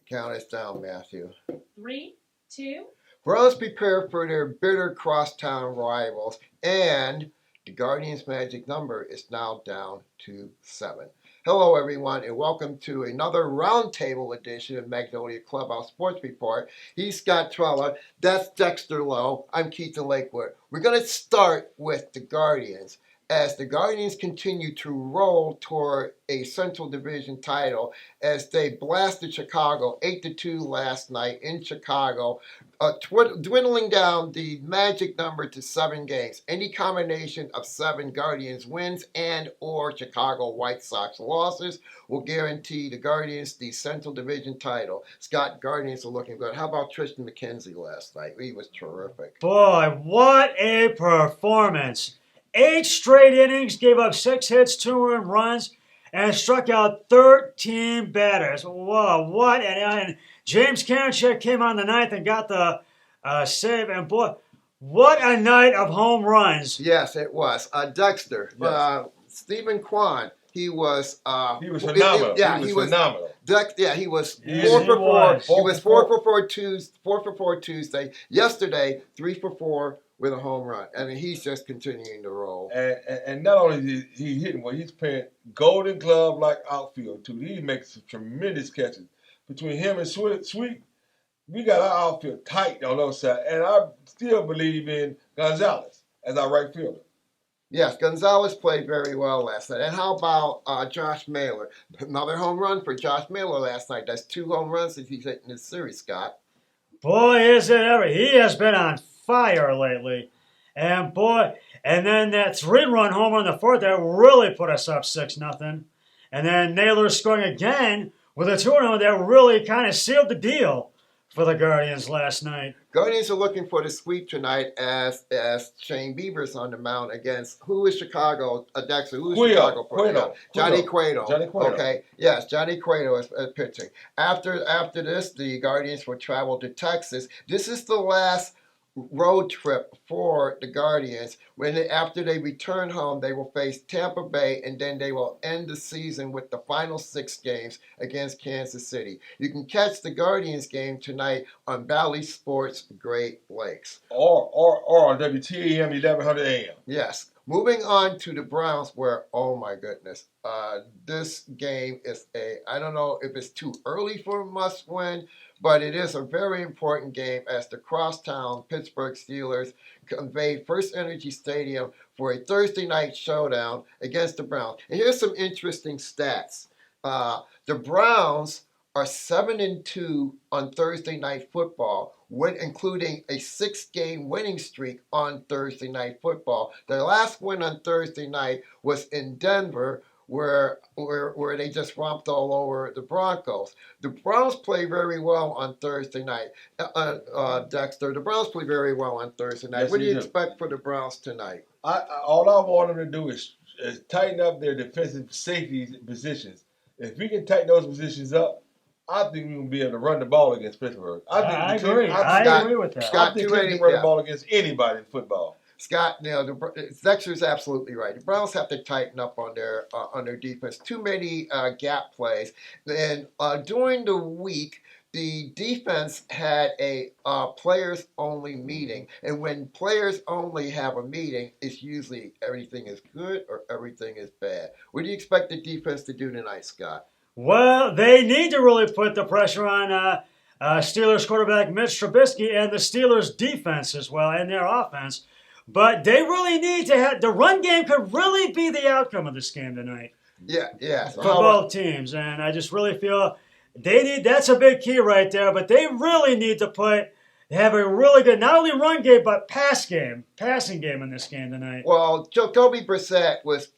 Count us down, Matthew. 3, 2. Browns prepare for their bitter crosstown rivals, and the Guardians' magic number is now down to 7. Hello, everyone, and welcome to another roundtable edition of Magnolia Clubhouse Sports Report. He's Scott Trella. That's Dexter Lowe. I'm Keith Lakewood. We're going to start with the Guardians, as the Guardians continue to roll toward a Central Division title as they blasted Chicago 8-2 last night in Chicago, dwindling down the magic number to 7 games. Any combination of 7 Guardians wins and or Chicago White Sox losses will guarantee the Guardians the Central Division title. Scott, Guardians are looking good. How about Tristan McKenzie last night? He was terrific. Boy, what a performance. 8 straight innings, gave up 6 hits, 2 earned runs, and struck out 13 batters. Whoa, what? And James Karinchak came on the 9th and got the save. And boy, what a night of home runs. Yes, it was. Dexter, yes. Stephen Kwan, he was phenomenal. He was phenomenal. He was 4 for 4. He was 4 for 4 Tuesday. Yesterday, 3 for 4 with a home run. I mean, he's just continuing to roll. And not only is he hitting well, he's playing Golden Glove like outfield too. He makes some tremendous catches. Between him and Sweet, we got our outfield tight on those side. And I still believe in Gonzalez as our right fielder. Yes, Gonzalez played very well last night. And how about Josh Mailer? Another home run for Josh Mailer last night. That's 2 home runs that he's hit in this series, Scott. Boy, is it ever. He has been on fire lately. And boy, and then that 3-run homer in the 4th that really put us up 6-0. And then Naylor scoring again with a 2-run that really kind of sealed the deal for the Guardians last night. Guardians are looking for the sweep tonight as Shane Bieber's on the mound against, who is Chicago? Dexter, who is Chicago? Johnny Cueto. Okay, yes, Johnny Cueto is pitching. After this, the Guardians will travel to Texas. This is the last road trip for the Guardians. After they return home, they will face Tampa Bay, and then they will end the season with the final 6 games against Kansas City. You can catch the Guardians game tonight on Valley Sports Great Lakes. Or on WTAM 1100 AM. Yes. Moving on to the Browns, where, oh my goodness, this game is I don't know if it's too early for a must-win, but it is a very important game as the crosstown Pittsburgh Steelers conveyed First Energy Stadium for a Thursday night showdown against the Browns. And here's some interesting stats. The Browns are 7-2 on Thursday night football, including a 6-game winning streak on Thursday night football. Their last win on Thursday night was in Denver, where they just romped all over the Broncos. The Browns play very well on Thursday night. Dexter, the Browns play very well on Thursday night. Yes, what do you expect for the Browns tonight? All I want them to do is tighten up their defensive safety positions. If we can tighten those positions up, I think we're going to be able to run the ball against Pittsburgh. I agree. I agree with that. Scott, I think we can run the ball against anybody in football. Scott, Dexter's absolutely right. The Browns have to tighten up on their defense. Too many gap plays. And during the week, the defense had a players-only meeting. And when players only have a meeting, it's usually everything is good or everything is bad. What do you expect the defense to do tonight, Scott? Well, they need to really put the pressure on Steelers quarterback Mitch Trubisky and the Steelers defense as well and their offense. But they really need to have – the run game could really be the outcome of this game tonight. Yeah. For both teams. And I just really feel they need – that's a big key right there. But they really need to have a really good – not only run game, but passing game in this game tonight. Well, Jacoby Brissett was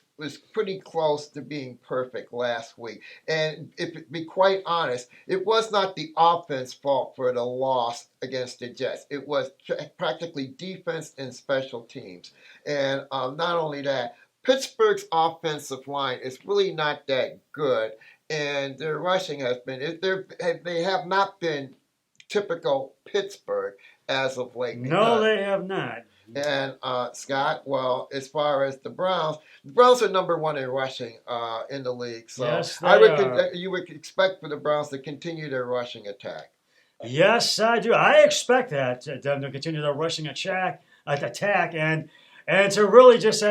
pretty close to being perfect last week. And if to be quite honest, it was not the offense fault for the loss against the Jets. It was practically defense and special teams. And not only that, Pittsburgh's offensive line is really not that good. And their rushing has been, they have not been typical Pittsburgh as of late. No, they have not. And Scott, well, as far as the Browns are number one in rushing in the league. So Yes, they are. you would expect for the Browns to continue their rushing attack. Yes, I do. I expect them to continue their rushing attack, and to really just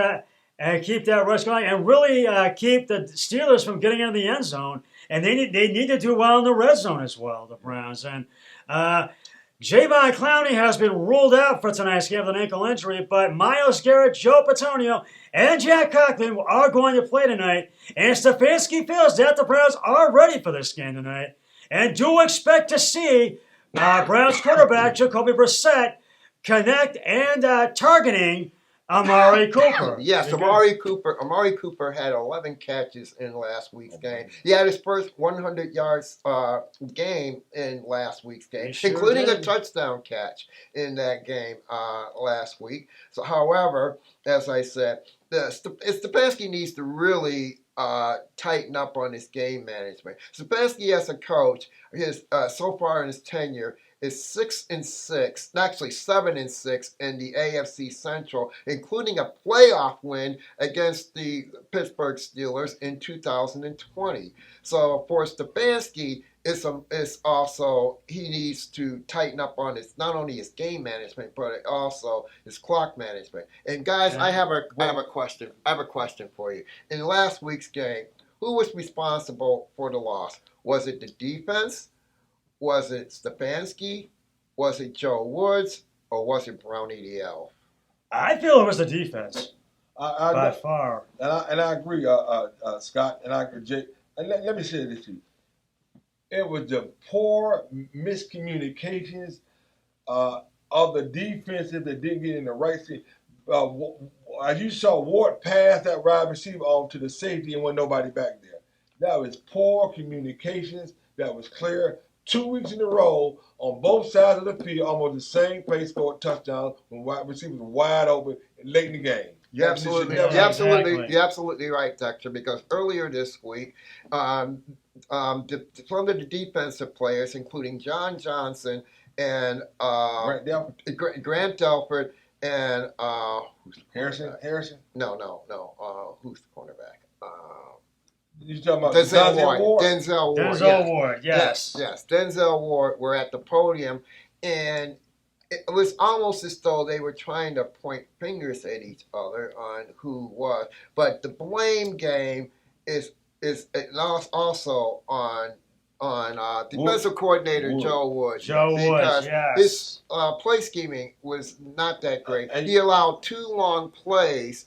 keep that rush going, and really keep the Steelers from getting into the end zone. And they need to do well in the red zone as well, the Browns. And Javon Clowney has been ruled out for tonight's game with an ankle injury, but Myles Garrett, Joe Patonio, and Jack Conklin are going to play tonight. And Stefanski feels that the Browns are ready for this game tonight, and do expect to see Browns quarterback Jacoby Brissett connect and targeting Amari Cooper. Yes, Amari Cooper had 11 catches in last week's game. He had his first 100 yards game in last week's game, including a touchdown catch in that game last week. So, however, as I said, Stefanski needs to really tighten up on his game management. Stefanski, as a coach, so far in his tenure, is 6-6, actually 7-6 in the AFC Central, including a playoff win against the Pittsburgh Steelers in 2020. So for Stefanski, it's also he needs to tighten up on his not only his game management but also his clock management. And guys, I have a question. I have a question for you. In last week's game, who was responsible for the loss? Was it the defense? Was it Stefanski? Was it Joe Woods? Or was it Brownie the Elf? I feel it was the defense by far. And I agree, Scott, and I agree, Jake. And let me say this to you. It was the poor miscommunications of the defensive that didn't get in the right seat. As you saw, Ward pass that wide receiver off to the safety and wasn't nobody back there. That was poor communications. That was clear. 2 weeks in a row on both sides of the field, almost the same play, scored touchdowns when wide receivers were wide open late in the game. You're absolutely right, Dexter, because earlier this week, some of the defensive players, including John Johnson and Grant Delford and who's the Harrison? No. Who's the cornerback? You talking about Denzel Ward? Denzel Ward, yes. Denzel Ward were at the podium, and it was almost as though they were trying to point fingers at each other on who was. But the blame game is also on defensive coordinator Joe Woods. Because his play scheming was not that great. He allowed 2 long plays.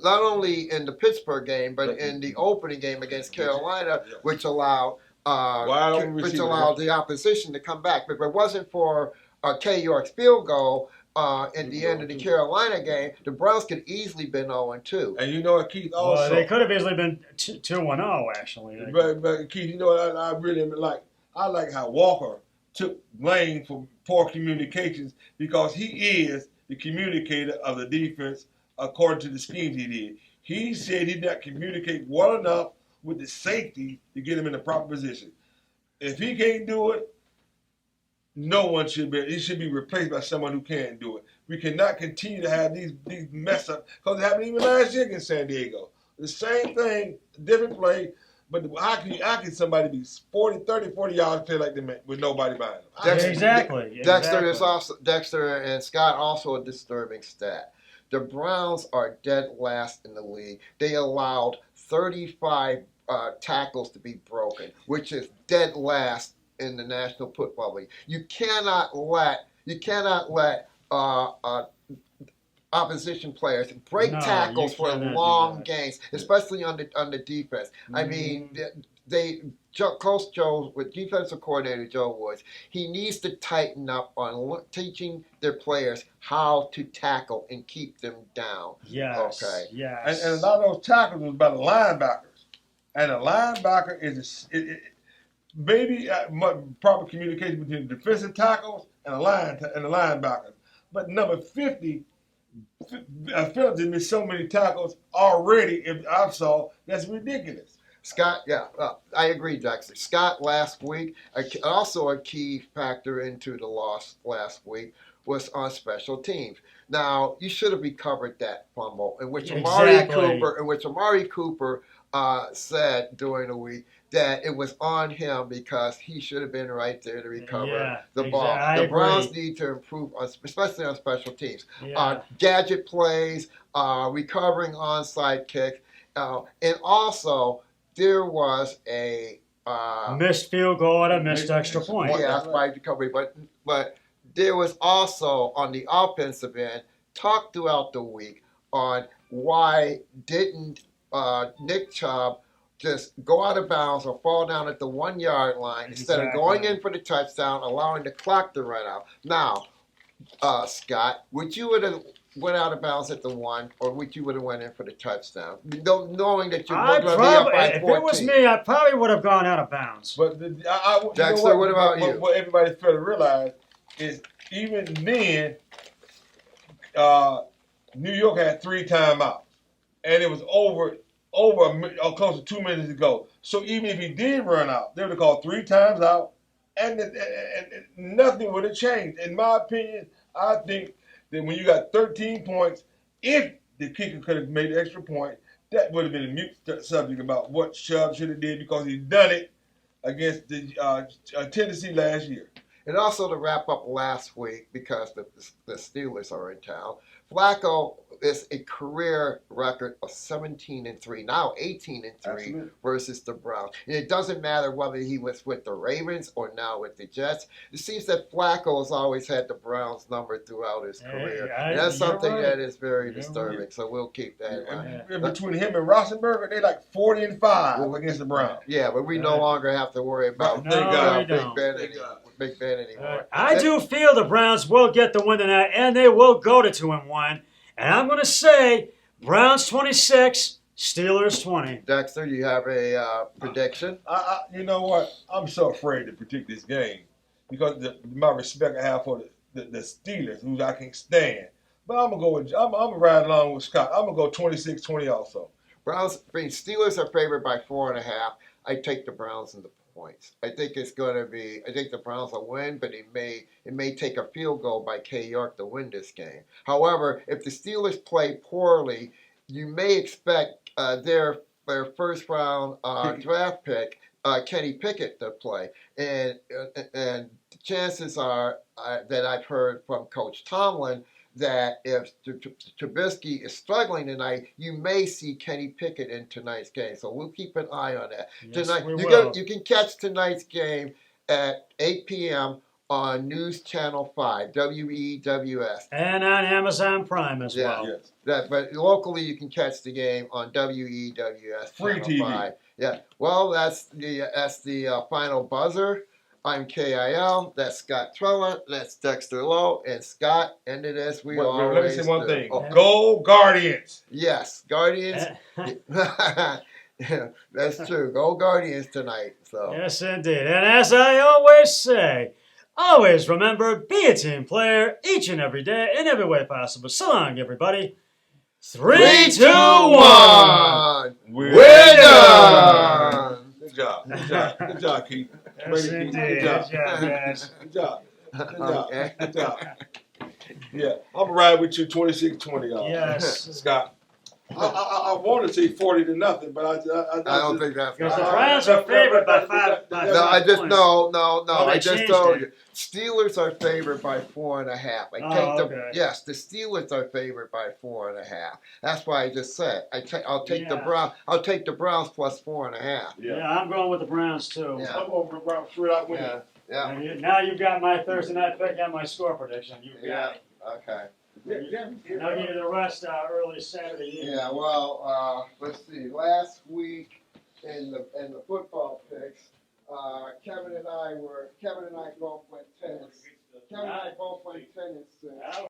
Not only in the Pittsburgh game, but in the opening game against Carolina, which allowed the opposition to come back. But if it wasn't for K. York's field goal at the end of the Carolina game, the Browns could easily been 0-2. And you know what, Keith? Also, well, they could have easily been 2-0 actually. But Keith, you know what I really like? I like how Walker took blame for poor communications because he is the communicator of the defense. According to the schemes he did, he said he did not communicate well enough with the safety to get him in the proper position. If he can't do it, no one should be. He should be replaced by someone who can do it. We cannot continue to have these mess ups because it happened even last year against San Diego. The same thing, different play. But how can somebody be 40 yards play like them with nobody behind them? Exactly. Dexter and Scott also a disturbing stat. The Browns are dead last in the league. They allowed 35 tackles to be broken, which is dead last in the National Football League. You cannot let opposition players break tackles for long gains, especially on the defense. Mm-hmm. I mean, Coach Joe, with defensive coordinator Joe Woods, he needs to tighten up on teaching their players how to tackle and keep them down. Yes. Okay. Yes. And a lot of those tackles was by the linebackers, and a linebacker is maybe proper communication between the defensive tackles and the linebackers. But number 50, Phillips did miss so many tackles already. If I saw, that's ridiculous. Scott, I agree, Dexter. Scott, last week, also a key factor into the loss last week was on special teams. Now, you should have recovered that fumble, in which Exactly. Amari Cooper said during the week that it was on him because he should have been right there to recover the ball. I The agree. Browns need to improve, especially on special teams. Yeah. Gadget plays, recovering onside kicks, and also there was a Missed field goal and a missed extra point. yeah, by recovery, but there was also on the offensive end talk throughout the week on why didn't Nick Chubb just go out of bounds or fall down at the 1 yard line instead of going in for the touchdown, allowing the clock to run out. Now, Scott, would you have went out of bounds at the 1, or would you would have went in for the touchdown, knowing that you're going to be up by 14? If it was me, I probably would have gone out of bounds. But Dexter, what about you? What everybody failed to realize is even then, New York had 3 timeouts, and it was over close to 2 minutes to go. So even if he did run out, they would have called 3 times out, and nothing would have changed. In my opinion, I think that when you got 13 points, if the kicker could have made an extra point, that would have been a mute subject about what Chubb should have did, because he done it against the Tennessee last year. And also to wrap up last week, because the Steelers are in town, Flacco is a career record of 17-3, now 18-3 Absolutely. versus the Browns. And it doesn't matter whether he was with the Ravens or now with the Jets. It seems that Flacco has always had the Browns number throughout his career. And that's something that is very disturbing. So we'll keep that in mind. And between him and Rosenberger, they like 40-5 against the Browns. Yeah, but we no longer have to worry about Big Ben anymore. I do feel the Browns will get the win tonight, and they will go to 2-1. And I'm going to say Browns 26, Steelers 20. Dexter, do you have a prediction? You know what? I'm so afraid to predict this game because my respect I have for the Steelers, who I can't stand. But I'm gonna ride along with Scott. I'm gonna go 26-20 also. Steelers are favored by 4.5. I take the Browns in the points. I think the Browns will win, but it may take a field goal by K. York to win this game. However, if the Steelers play poorly, you may expect their first round draft pick, Kenny Pickett, to play. And the chances are that I've heard from Coach Tomlin that if Trubisky is struggling tonight, you may see Kenny Pickett in tonight's game. So we'll keep an eye on that. Yes, Tonight, we will. you can catch tonight's game at 8 p.m. on News Channel 5, WEWS. And on Amazon Prime as well. Yes. But locally, you can catch the game on WEWS Free Channel TV. 5. Yeah. Well, that's the final buzzer. I'm KIL. That's Scott Trella. That's Dexter Lowe. And Scott, ended as we always let me say one do. thing. Oh, Go Guardians. yes, Guardians. Yeah, that's true. Go Guardians tonight. So. Yes, indeed. And as I always say, always remember, be a team player each and every day in every way possible. So long, everybody. 3, 2, 1. We're done. Good job. Good job. Good job, Keith. Yes, indeed. Good job. guys. Good job. Good job. Okay. Good job. Yeah, I'm riding with you 26-20, y'all. Yes. Scott. I want to say 40-0, but I don't think that's Because the right. Browns are favored by 5 No, I just points. no. Oh, I they just changed told it. you. Steelers are favored by 4.5. Okay. Yes, the Steelers are favored by 4.5. That's why I just said I'll take the Browns. I'll take the Browns plus 4.5. Yeah, I'm going with the Browns too. Yeah. I'm over the Browns straight out winning. Yeah. And now you've got my Thursday night pick and my score prediction. You've got it. Okay. And I'll give you the rest early Saturday evening. Yeah. Well, let's see. Last week in the football picks, Kevin and I both went 10. Kevin and I both went 10-6.